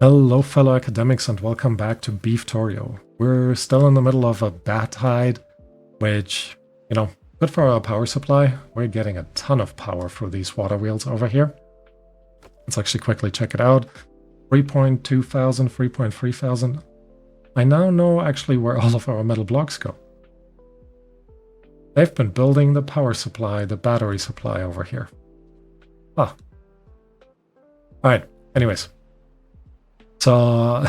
Hello fellow academics and welcome back to Beavtorio. We're still in the middle of a bat tide, which, good for our power supply. We're getting a ton of power through these water wheels over here. Let's actually quickly check it out. 3.2 thousand, 3.3 thousand. I now know actually where all of our metal blocks go. They've been building the power supply, the battery supply over here. Ah. Alright, anyways. So,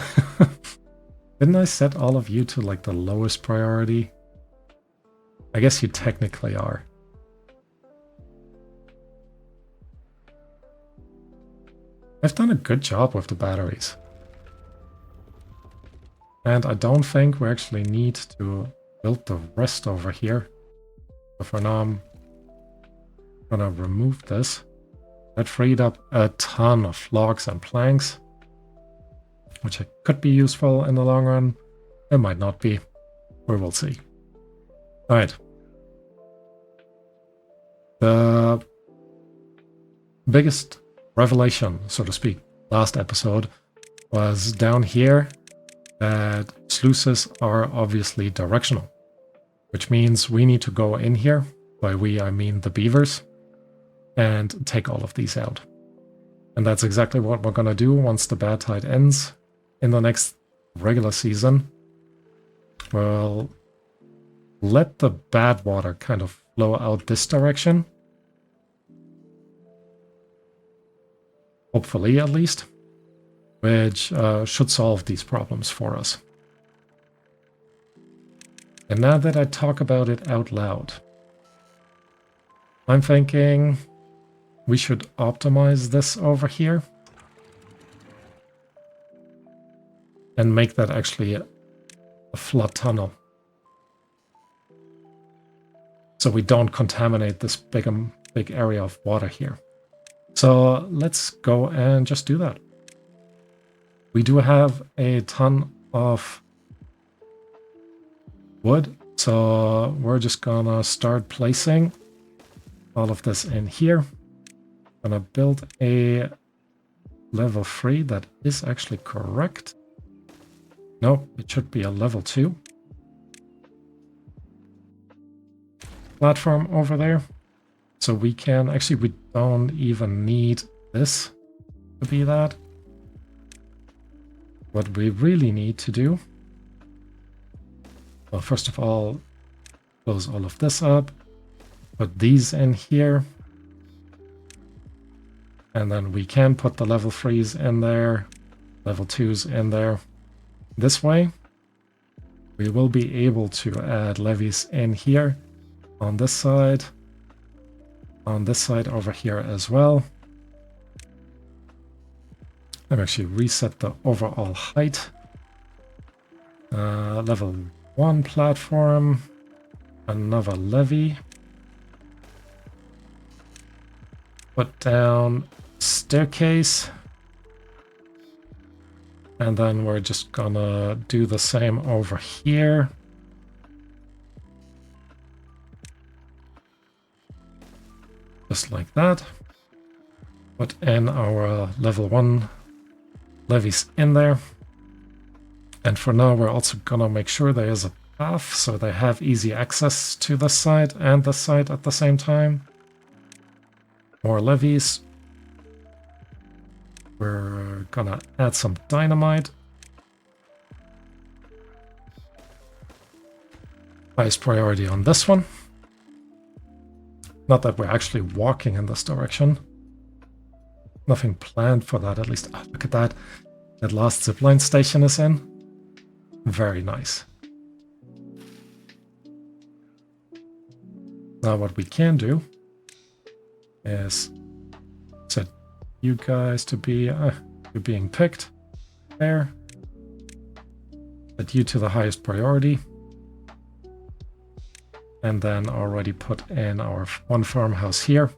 didn't I set all of you to like the lowest priority? I guess you technically are. I've done a good job with the batteries. And I don't think we actually need to build the rest over here. So for now, I'm gonna remove this. That freed up a ton of logs and planks, which could be useful in the long run. It might not be. We will see. Alright. The biggest revelation, so to speak, last episode was down here that sluices are obviously directional, which means we need to go in here, by we I mean the beavers, and take all of these out. And that's exactly what we're gonna do once the bad tide ends. In the next regular season, we'll let the bad water kind of flow out this direction. Hopefully, at least. Which should solve these problems for us. And now that I talk about it out loud, I'm thinking we should optimize this over here. And make that actually a flood tunnel. So we don't contaminate this big area of water here. So let's go and just do that. We do have a ton of wood, so we're just gonna start placing all of this in here. Gonna build a level 3 that is actually correct. No, it should be a level 2 platform over there. So we can, actually we don't even need this to be that. What we really need to do, well, first of all, close all of this up, put these in here, and then we can put the level 3s in there, level 2s in there. This way, we will be able to add levies in here, on this side over here as well. Let me actually reset the overall height. Level 1 platform, another levee. Put down staircase. And then we're just gonna do the same over here. Just like that. Put in our level 1 levies in there. And for now, we're also gonna make sure there is a path so they have easy access to this side and this side at the same time. More levies. We're gonna add some dynamite. Highest priority on this one. Not that we're actually walking in this direction. Nothing planned for that, at least. Oh, look at that. That last zipline station is in. Very nice. Now what we can do is set you guys to be you're being picked there. Set you to the highest priority. And then already put in our one farmhouse here.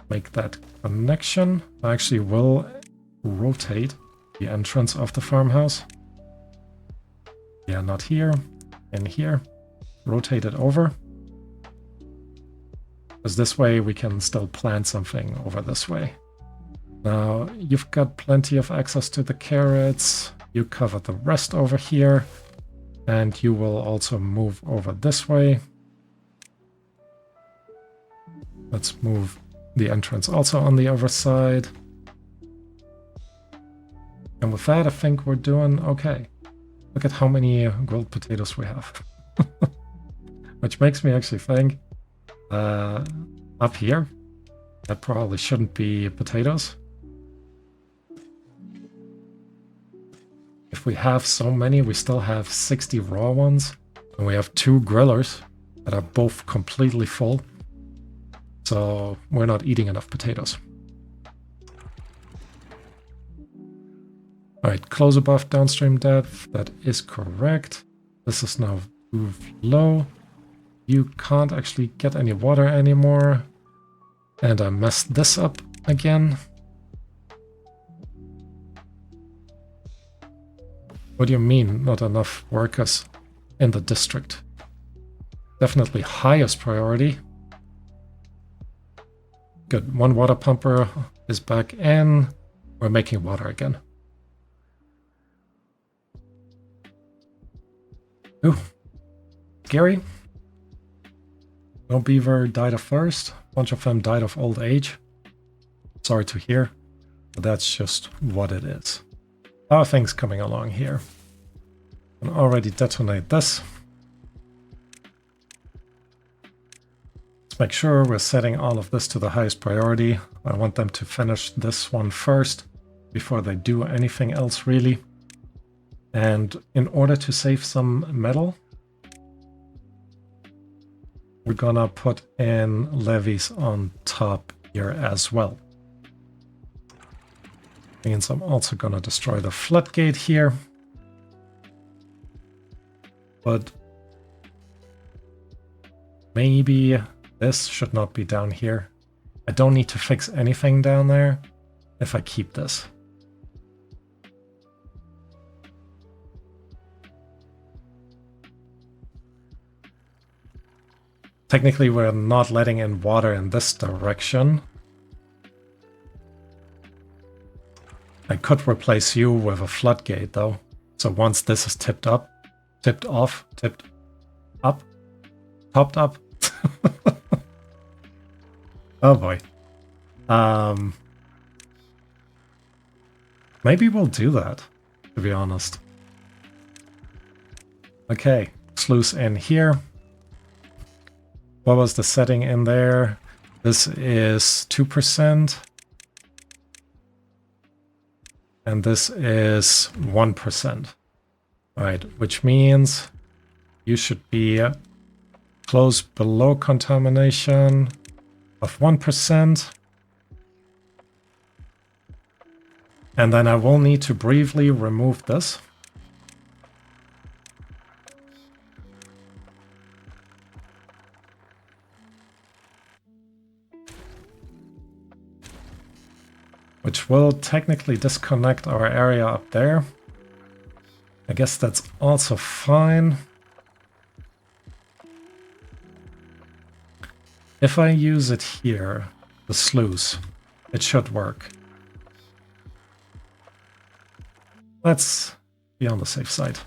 Make that connection. I actually will rotate the entrance of the farmhouse. Yeah, not here. In here. Rotate it over. Because this way we can still plant something over this way. Now, you've got plenty of access to the carrots. You cover the rest over here. And you will also move over this way. Let's move the entrance also on the other side. And with that, I think we're doing okay. Look at how many grilled potatoes we have. Which makes me actually think, up here, that probably shouldn't be potatoes. If we have so many, we still have 60 raw ones, and we have 2 grillers that are both completely full. So we're not eating enough potatoes. Alright, close above downstream depth. That is correct. This is now moved low. You can't actually get any water anymore. And I messed this up again. What do you mean, not enough workers in the district? Definitely highest priority. Good, 1 water pumper is back in. We're making water again. Ooh, scary. No beaver died of thirst. A bunch of them died of old age. Sorry to hear, but that's just what it is. How are things coming along here? I can already detonate this. Let's make sure we're setting all of this to the highest priority. I want them to finish this one first before they do anything else really. And in order to save some metal, we're gonna put in levies on top here as well. Means I'm also gonna destroy the floodgate here. But maybe this should not be down here. I don't need to fix anything down there if I keep this. Technically, we're not letting in water in this direction. I could replace you with a floodgate, though. So once this is tipped up, tipped off, tipped up, topped up. Oh boy. Maybe we'll do that, to be honest. Okay, sluice in here. What was the setting in there? This is 2%. And this is 1%. Right, which means you should be close below contamination of 1%. And then I will need to briefly remove this. Which will technically disconnect our area up there. I guess that's also fine. If I use it here, the sluice, it should work. Let's be on the safe side.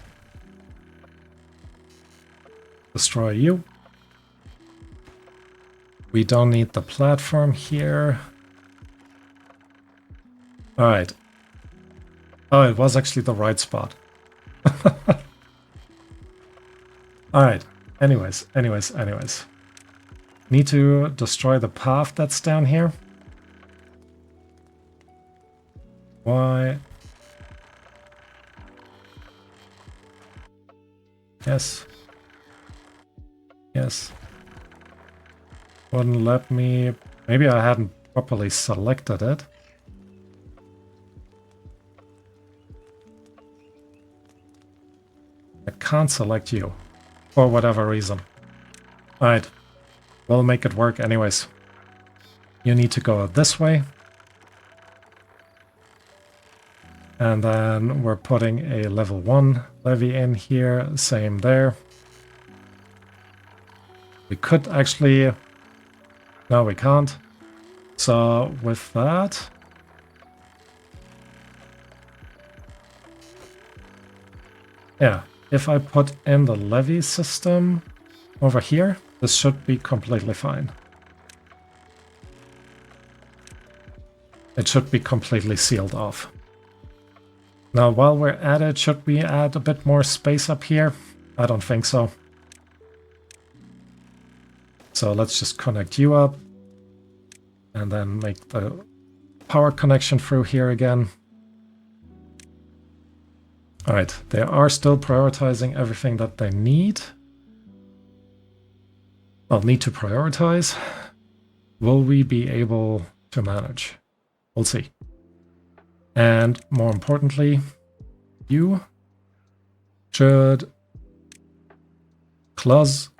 Destroy you. We don't need the platform here. Alright. Oh, it was actually the right spot. Alright. Anyways. Need to destroy the path that's down here. Why? Yes. Yes. Wouldn't let me... Maybe I hadn't properly selected it. I can't select you. For whatever reason. Alright. We'll make it work anyways. You need to go this way. And then we're putting a level 1 levy in here. Same there. We could actually... No, we can't. So with that, Yeah, if I put in the levee system over here, this should be completely fine. It should be completely sealed off. Now, while we're at it, should we add a bit more space up here? I don't think so. So let's just connect you up and then make the power connection through here again. All right, they are still prioritizing everything that they need. Well, need to prioritize. Will we be able to manage? We'll see. And more importantly, you should close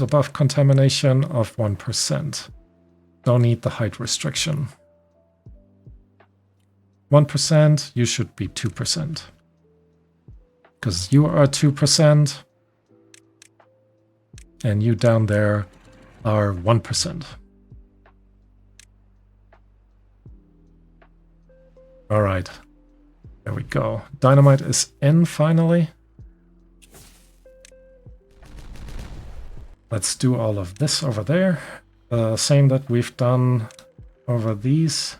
above contamination of 1%. Don't need the height restriction. 1%, you should be 2%. Because you are 2%, and you down there are 1%. All right, there we go. Dynamite is in finally. Let's do all of this over there. Same that we've done over these.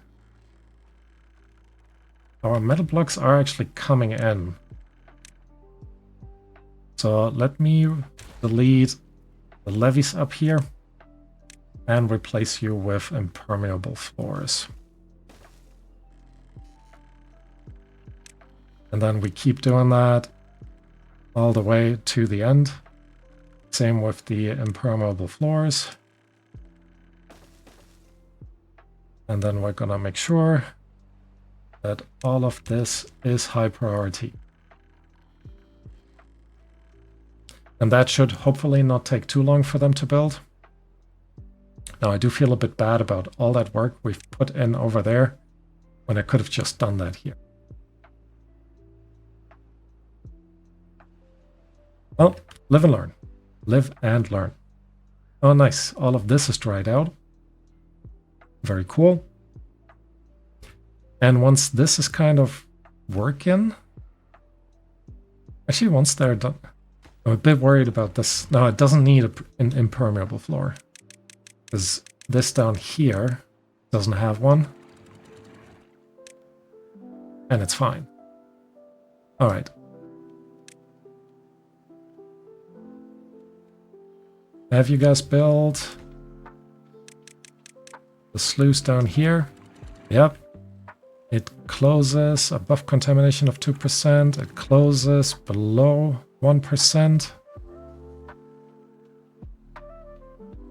Our metal blocks are actually coming in. So let me delete the levees up here and replace you with impermeable floors. And then we keep doing that all the way to the end. Same with the impermeable floors. And then we're gonna make sure that all of this is high priority. And that should hopefully not take too long for them to build. Now, I do feel a bit bad about all that work we've put in over there when I could have just done that here. Well, live and learn. Live and learn. Oh, nice. All of this is dried out. Very cool. And once this is kind of working, actually once they're done, I'm a bit worried about this. No, it doesn't need an impermeable floor, because this down here doesn't have one, and it's fine. All right. Have you guys built the sluice down here? Yep. It closes above contamination of 2%. It closes below 1%.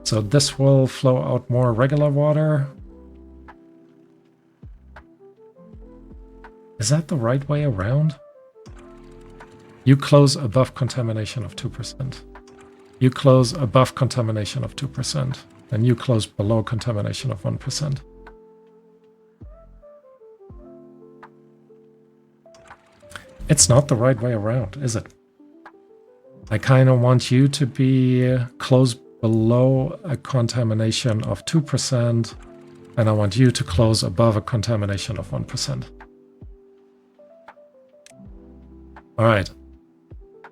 So this will flow out more regular water. Is that the right way around? You close above contamination of 2%. You close above contamination of 2%. And you close below contamination of 1%. It's not the right way around, is it? I kind of want you to be close below a contamination of 2%, and I want you to close above a contamination of 1%. All right.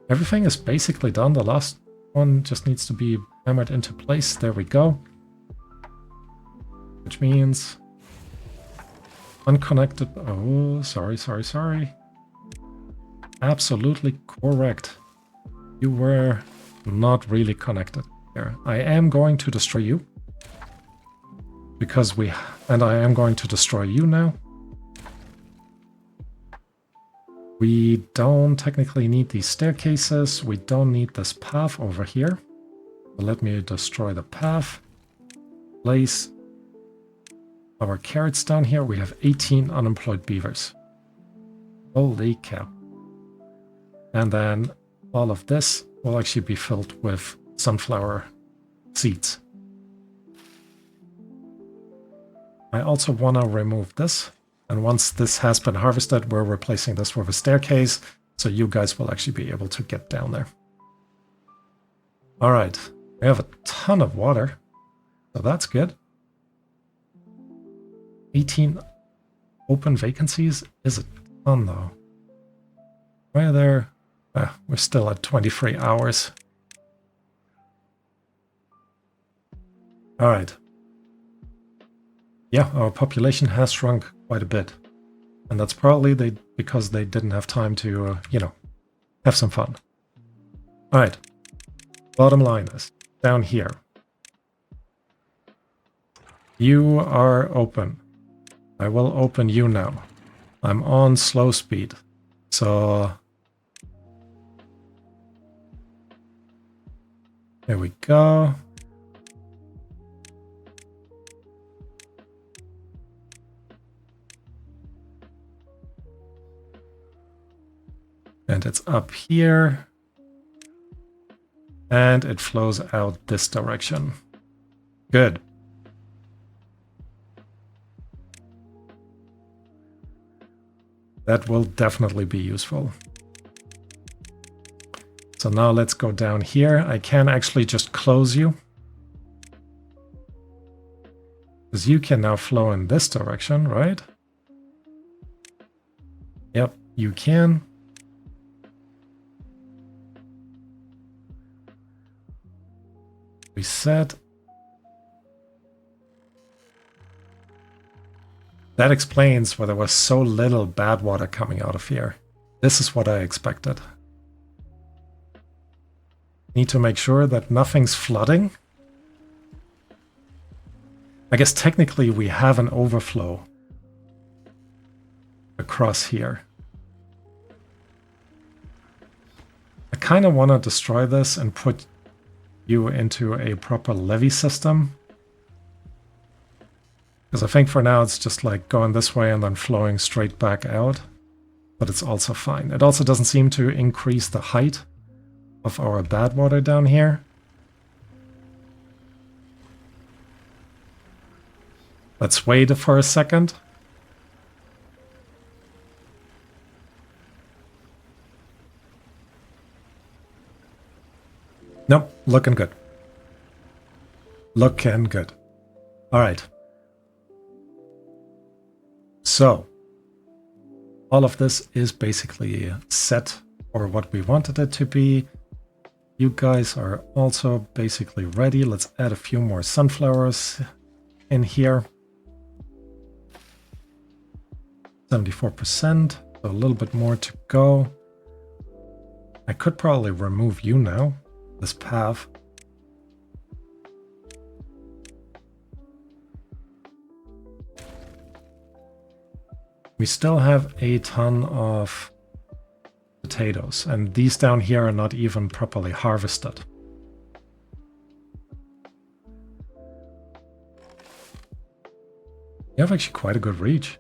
Everything is basically done. The last one just needs to be hammered into place. There we go. Which means unconnected. Oh, sorry. Absolutely correct. You were not really connected there. I am going to destroy you. Because I am going to destroy you now. We don't technically need these staircases. We don't need this path over here. So let me destroy the path. Place our carrots down here. We have 18 unemployed beavers. Holy cow. And then all of this will actually be filled with sunflower seeds. I also want to remove this. And once this has been harvested, we're replacing this with a staircase. So you guys will actually be able to get down there. All right. We have a ton of water. So that's good. 18 open vacancies is a ton though. Why are there We're still at 23 hours. All right. Yeah, our population has shrunk quite a bit. And that's probably because they didn't have time to, have some fun. All right. Bottom line is, down here. You are open. I will open you now. I'm on slow speed. So there we go. And it's up here. And it flows out this direction. Good. That will definitely be useful. So now let's go down here. I can actually just close you. Because you can now flow in this direction, right? Yep, you can. Reset. That explains why there was so little bad water coming out of here. This is what I expected. Need to make sure that nothing's flooding. I guess technically we have an overflow across here. I kind of want to destroy this and put you into a proper levee system. Because I think for now it's just like going this way and then flowing straight back out. But it's also fine. It also doesn't seem to increase the height of our bad water down here. Let's wait for a second. Nope, looking good. Looking good. All right. So, all of this is basically set for what we wanted it to be. You guys are also basically ready. Let's add a few more sunflowers in here. 74%, so a little bit more to go. I could probably remove you now, this path. We still have a ton of potatoes, and these down here are not even properly harvested. You have actually quite a good reach.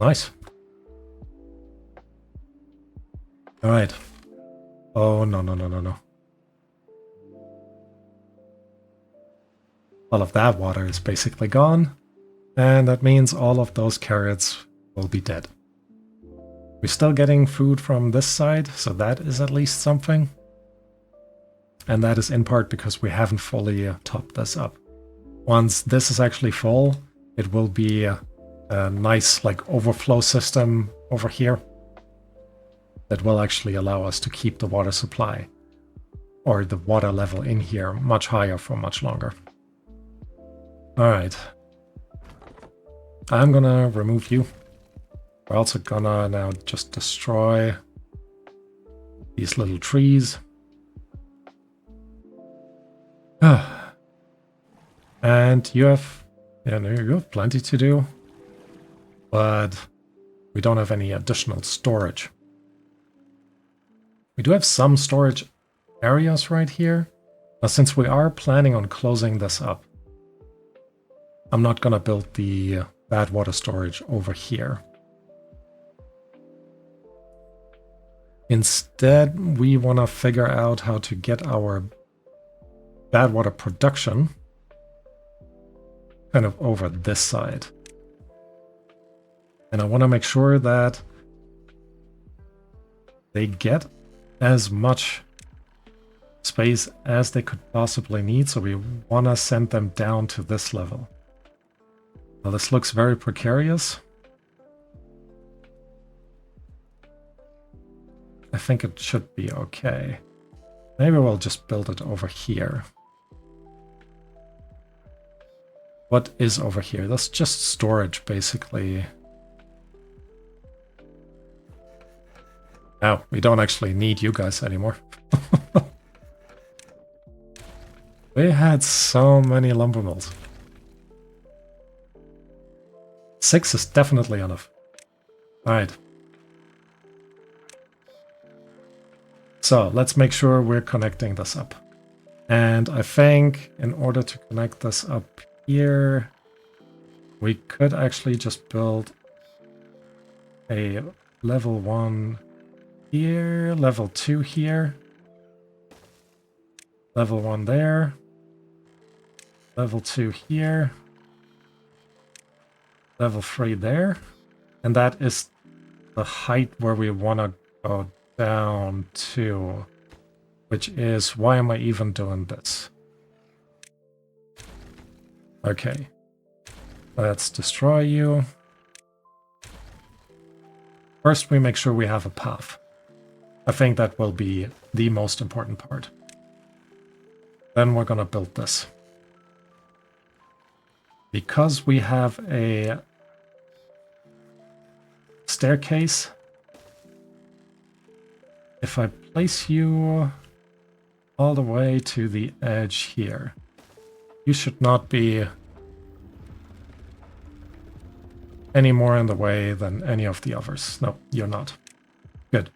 Nice. All right. Oh, no, no, no, no, no. All of that water is basically gone. And that means all of those carrots will be dead. We're still getting food from this side, so that is at least something. And that is in part because we haven't fully topped this up. Once this is actually full, it will be a nice like overflow system over here that will actually allow us to keep the water supply or the water level in here much higher for much longer. All right. I'm gonna remove you. We're also gonna now just destroy these little trees. And you have plenty to do, but we don't have any additional storage. We do have some storage areas right here. Now, since we are planning on closing this up, I'm not gonna build the bad water storage over here. Instead, we want to figure out how to get our bad water production kind of over this side. And I want to make sure that they get as much space as they could possibly need. So we want to send them down to this level. Now this looks very precarious. think it should be okay. Maybe we'll just build it over here. What is over here? That's just storage, basically. Oh, we don't actually need you guys anymore. We had so many lumber mills. 6 is definitely enough. Alright. So let's make sure we're connecting this up. And I think in order to connect this up here, we could actually just build a level 1 here, level 2 here, level 1 there, level 2 here, level 3 there, and that is the height where we want to go down to, which is, why am I even doing this? Okay, let's destroy you. First, we make sure we have a path. I think that will be the most important part. Then we're gonna build this. Because we have a staircase, if I place you all the way to the edge here, you should not be any more in the way than any of the others. No, you're not. Good.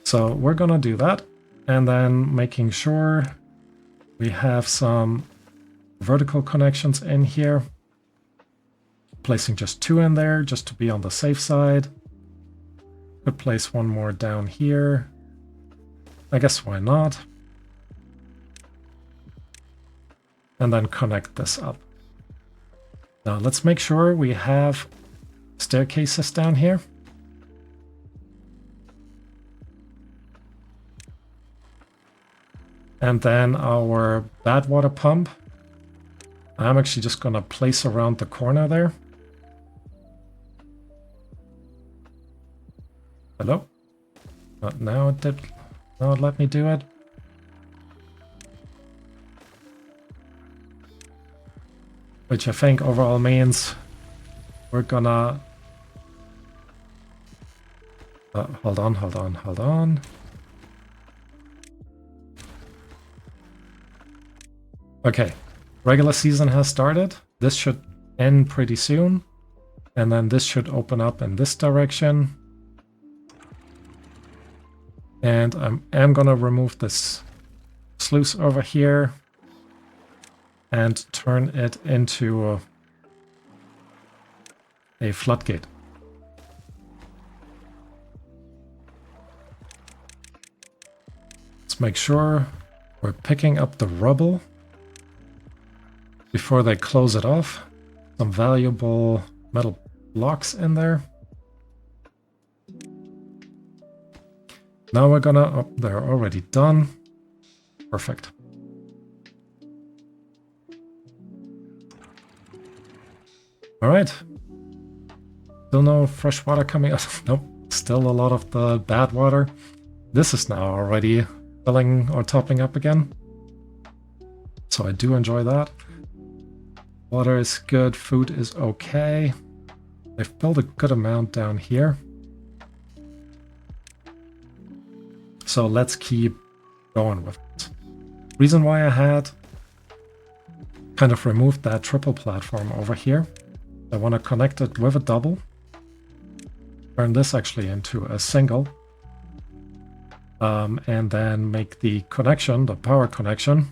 So we're gonna do that, and then making sure we have some vertical connections in here. Placing just 2 in there, just to be on the safe side. Could place 1 more down here. I guess why not? And then connect this up. Now let's make sure we have staircases down here. And then our bad water pump, I'm actually just gonna place around the corner there. Hello? Now it did not let me do it. Which I think overall means we're gonna... hold on. Okay, regular season has started. This should end pretty soon. And then this should open up in this direction. And I am gonna remove this sluice over here and turn it into a floodgate. Let's make sure we're picking up the rubble before they close it off. Some valuable metal blocks in there. Now we're gonna... oh, they're already done. Perfect. Alright. Still no fresh water coming out. Nope. Still a lot of the bad water. This is now already filling or topping up again. So I do enjoy that. Water is good. Food is okay. They've built a good amount down here. So let's keep going with it. Reason why I had kind of removed that triple platform over here. I want to connect it with a double. Turn this actually into a single. And then make the connection, the power connection,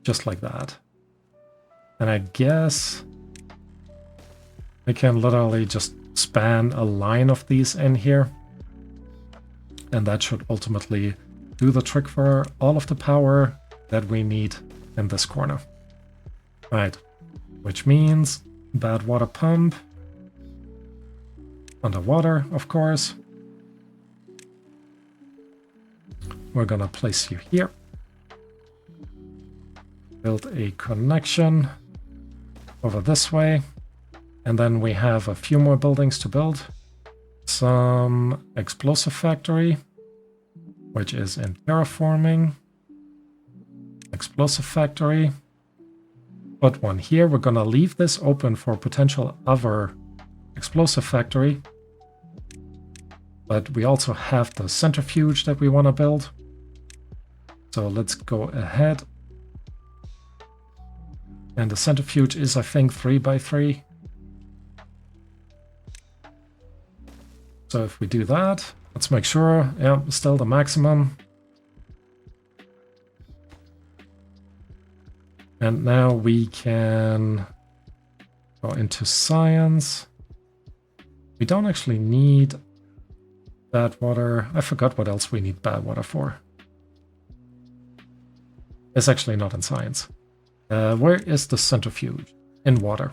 just like that. And I guess I can literally just span a line of these in here. And that should ultimately do the trick for all of the power that we need in this corner. Right, which means bad water pump, underwater, of course. We're gonna place you here. Build a connection over this way. And then we have a few more buildings to build. Some explosive factory, which is in terraforming. Explosive factory. Put one here. We're gonna leave this open for potential other explosive factory. But we also have the centrifuge that we want to build. So let's go ahead. And the centrifuge is, I think, 3x3. So if we do that, let's make sure, yeah, still the maximum. And now we can go into science. We don't actually need bad water. I forgot what else we need bad water for. It's actually not in science. Where is the centrifuge? In water.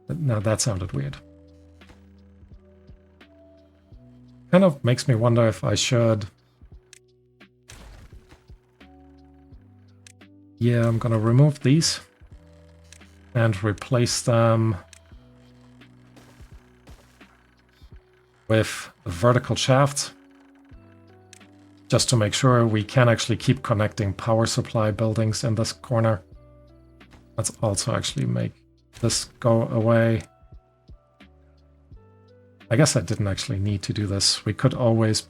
Now that sounded weird. Kind of makes me wonder if I should... Yeah, I'm gonna remove these and replace them with vertical shafts, just to make sure we can actually keep connecting power supply buildings in this corner. Let's also actually make this go away. I guess I didn't actually need to do this. We could always,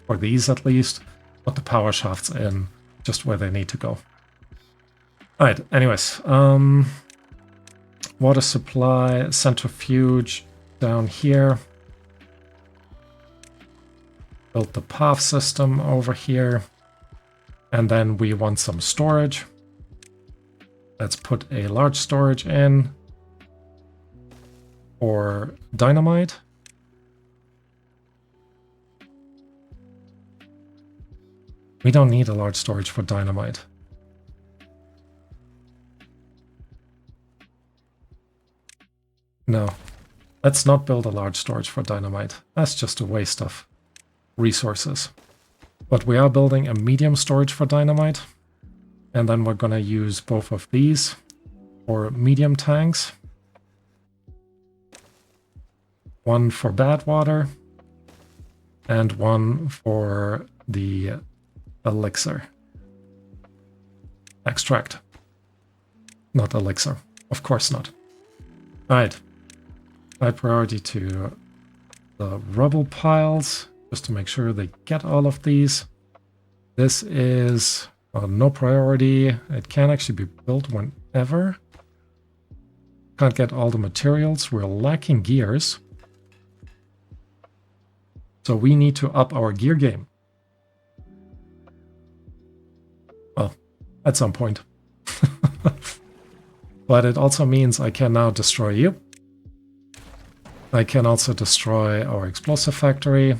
for these at least, put the power shafts in just where they need to go. Alright, anyways. Water supply, centrifuge down here. Build the path system over here. And then we want some storage. Let's put a large storage in for dynamite. We don't need a large storage for dynamite. No, let's not build a large storage for dynamite. That's just a waste of resources. But we are building a medium storage for dynamite. And then we're gonna use both of these for medium tanks. One for bad water and one for the elixir. Extract. Not elixir. Of course not. Alright. High priority to the rubble piles, just to make sure they get all of these. This is no priority. It can actually be built whenever. Can't get all the materials. We're lacking gears. So we need to up our gear game. Well, at some point. But it also means I can now destroy you. I can also destroy our explosive factory.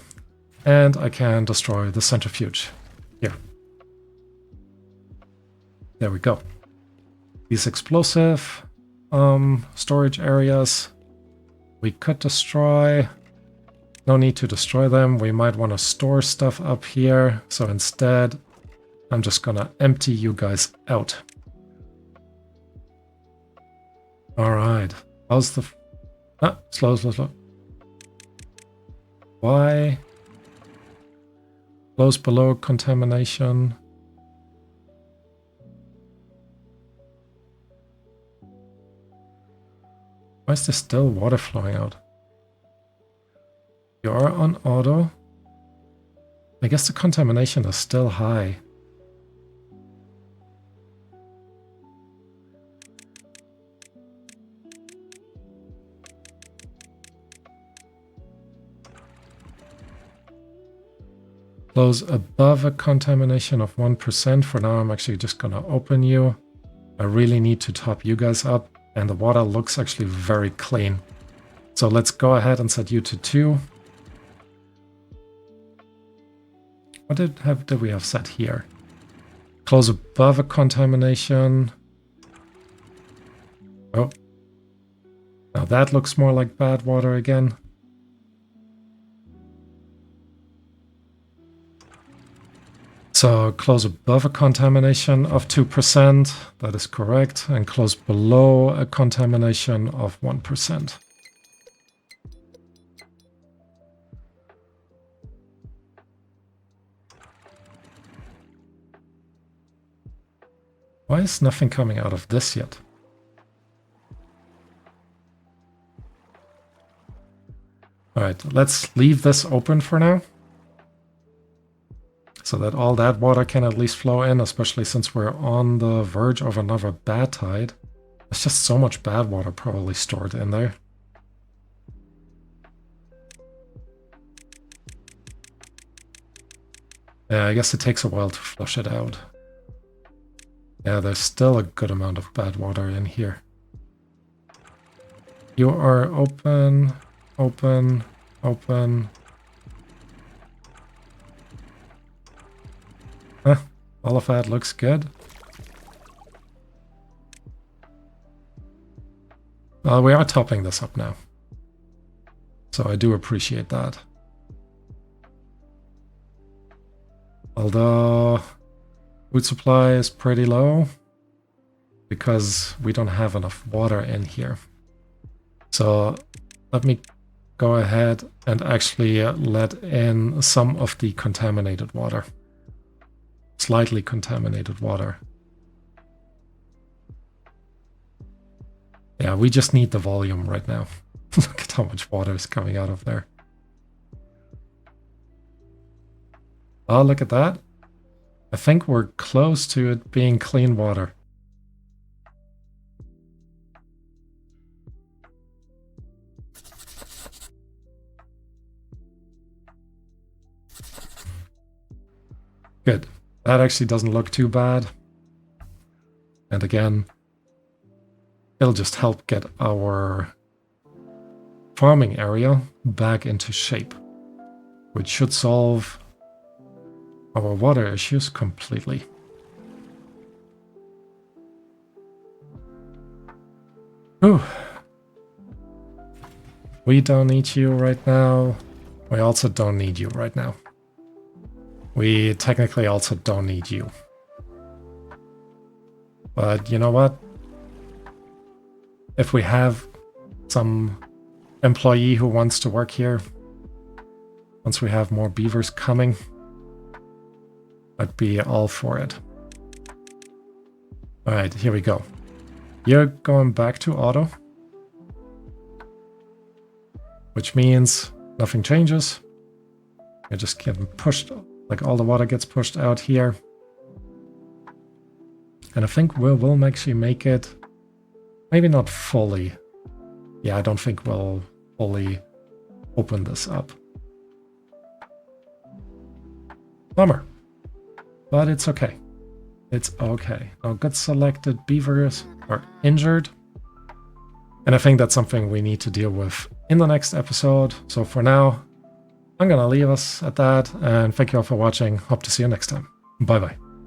And I can destroy the centrifuge. Here. There we go. These explosive storage areas we could destroy. No need to destroy them. We might want to store stuff up here. So instead, I'm just gonna empty you guys out. Alright. How's the... slow. Why? Close below contamination. Why is there still water flowing out? You are on auto. I guess the contamination is still high. Close above a contamination of 1%. For now, I'm actually just gonna open you. I really need to top you guys up, and the water looks actually very clean. So let's go ahead and set you to 2. What did we have set here? Close above a contamination. Oh. Now that looks more like bad water again. So close above a contamination of 2%, that is correct, and close below a contamination of 1%. Why is nothing coming out of this yet? Alright, let's leave this open for now, so that all that water can at least flow in, especially since we're on the verge of another bad tide. There's just so much bad water probably stored in there. Yeah, I guess it takes a while to flush it out. Yeah, there's still a good amount of bad water in here. You are open, open, open. Huh, all of that looks good. Well, we are topping this up now, so I do appreciate that. Although food supply is pretty low because we don't have enough water in here. So let me go ahead and actually let in some of the contaminated water. Slightly contaminated water. Yeah, we just need the volume right now. Look at how much water is coming out of there. Oh, look at that. I think we're close to it being clean water. Good. That actually doesn't look too bad. And again, it'll just help get our farming area back into shape, which should solve our water issues completely. Whew. We don't need you right now. We also don't need you right now. We technically also don't need you. But you know what? If we have some employee who wants to work here, once we have more beavers coming, I'd be all for it. Alright, here we go. You're going back to auto, which means nothing changes. You're just getting pushed, like all the water gets pushed out here. And I think we'll actually make it, maybe not fully. Yeah, I don't think we'll fully open this up. Bummer. But it's okay. It's okay. Now, good selected beavers are injured. And I think that's something we need to deal with in the next episode. So for now, I'm going to leave us at that. And thank you all for watching. Hope to see you next time. Bye-bye.